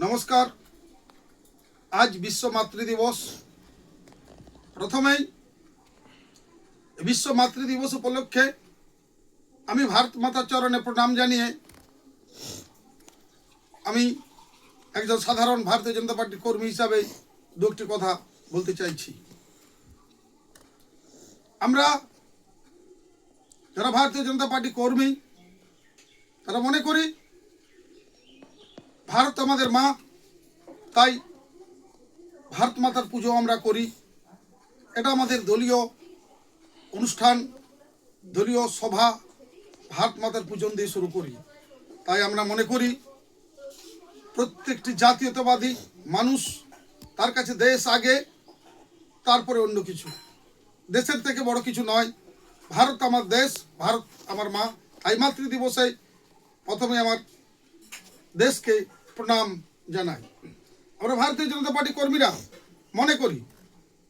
নমস্কার। আজ বিশ্ব মাতৃ দিবস। প্রথমেই বিশ্ব মাতৃ দিবস উপলক্ষে আমি ভারত মাতার চরণে প্রণাম জানিয়ে আমি একজন সাধারণ ভারতীয় জনতা পার্টির কর্মী হিসাবে দুটি কথা বলতে চাইছি। আমরা যারা ভারতীয় জনতা পার্টি কর্মী তারা মনে করি ভারত আমাদের মা, তাই ভারত মাতার পুজো আমরা করি। এটা আমাদের দলীয় অনুষ্ঠান, দলীয় সভা ভারত মাতার পূজন দিয়ে শুরু করি। তাই আমরা মনে করি প্রত্যেকটি জাতীয়তাবাদী মানুষ, তার কাছে দেশ আগে, তারপরে অন্য কিছু। দেশের থেকে বড় কিছু নয়। ভারত আমার দেশ, ভারত আমার মা। এই মাতৃ দিবসে প্রথমে আমার দেশকে প্রণাম জানাই। আমরা ভারতীয় জনতা পার্টি কর্মীরা মনে করি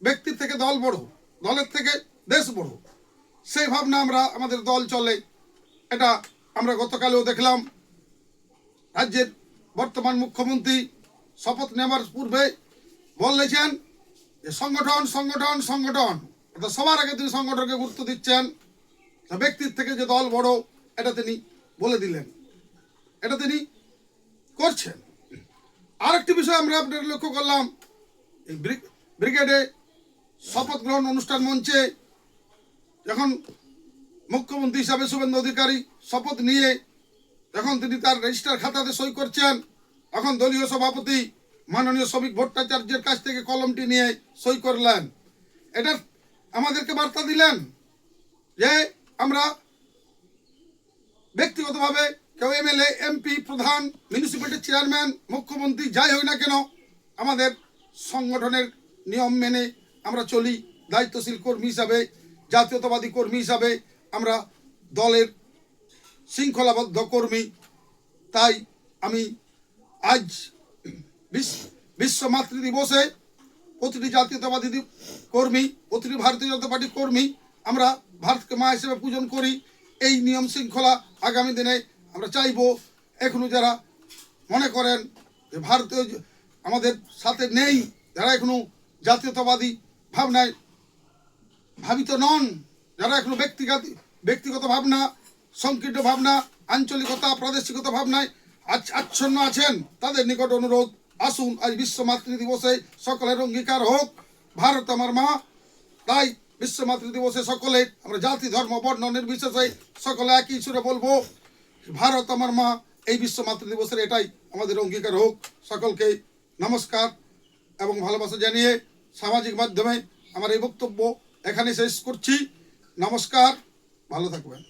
ব্যক্তির থেকে দল বড়, দলের থেকে দেশ বড়। সেই ভাবনা আমরা আমাদের দল চলে। এটা আমরা গতকালেও দেখলাম। রাজ্যের বর্তমান মুখ্যমন্ত্রী শপথ নেওয়ার পূর্বে বলেছেন যে সংগঠন সংগঠন সংগঠন, অর্থাৎ সবার আগে তিনি সংগঠনকে গুরুত্ব দিচ্ছেন। ব্যক্তির থেকে যে দল বড় এটা তিনি বলে দিলেন, এটা তিনি করছেন। আরেকটি বিষয় আমরা আপনার লক্ষ্য করলাম, এই ব্রিগেডে শপথ গ্রহণ অনুষ্ঠান মঞ্চে যখন মুখ্যমন্ত্রী হিসাবে শুভেন্দু অধিকারী শপথ নিয়ে যখন তিনি তার রেজিস্টার খাতাতে সই করছেন, তখন দলীয় সভাপতি মাননীয় শ্রমিক ভট্টাচার্যের কাছ থেকে কলমটি নিয়ে সই করলেন। এটা আমাদেরকে বার্তা দিলেন যে আমরা ব্যক্তিগতভাবে কেউ এমএলএ, এমপি, প্রধান, মিউনিসিপ্যালিটির চেয়ারম্যান, মুখ্যমন্ত্রী যাই হই না কেন, আমাদের সংগঠনের নিয়ম মেনে আমরা চলি। দায়িত্বশীল কর্মী হিসাবে, জাতীয়তাবাদী কর্মী হিসাবে আমরা দলের শৃঙ্খলাবদ্ধ কর্মী। তাই আমি আজ বিশ্ব মাতৃ দিবসে প্রতিটি জাতীয়তাবাদী কর্মী, প্রতিটি ভারতীয় জনতা পার্টির কর্মী আমরা ভারতকে মা হিসেবে পূজন করি। এই নিয়ম শৃঙ্খলা আগামী দিনে আমরা চাইব। এখনো যারা মনে করেন যে ভারতীয় আমাদের সাথে নেই, যারা এখনো জাতীয়তাবাদী ভাবনায় ভাবিত নন, যারা এখনো ব্যক্তিগত ভাবনা, সংকীর্ণ ভাবনা, আঞ্চলিকতা, প্রাদেশিকতা ভাবনায় আচ্ছন্ন আছেন, তাদের নিকট অনুরোধ, আসুন আজ বিশ্ব মাতৃ দিবসে সকলের অঙ্গীকার হোক ভারত আমার মা। তাই বিশ্ব মাতৃ দিবসে সকলে আমরা জাতি, ধর্ম, বর্ণ নির্বিশেষে সকলে একই সুরে বলবো ভারত আমার মা। এই বিশ্ব মাতৃ দিবসের এটাই আমাদের অঙ্গীকার হোক। সকলকে নমস্কার এবং ভালোবাসা জানিয়ে সামাজিক মাধ্যমে আমার এই বক্তব্য এখানে শেষ করছি। নমস্কার, ভালো থাকবেন।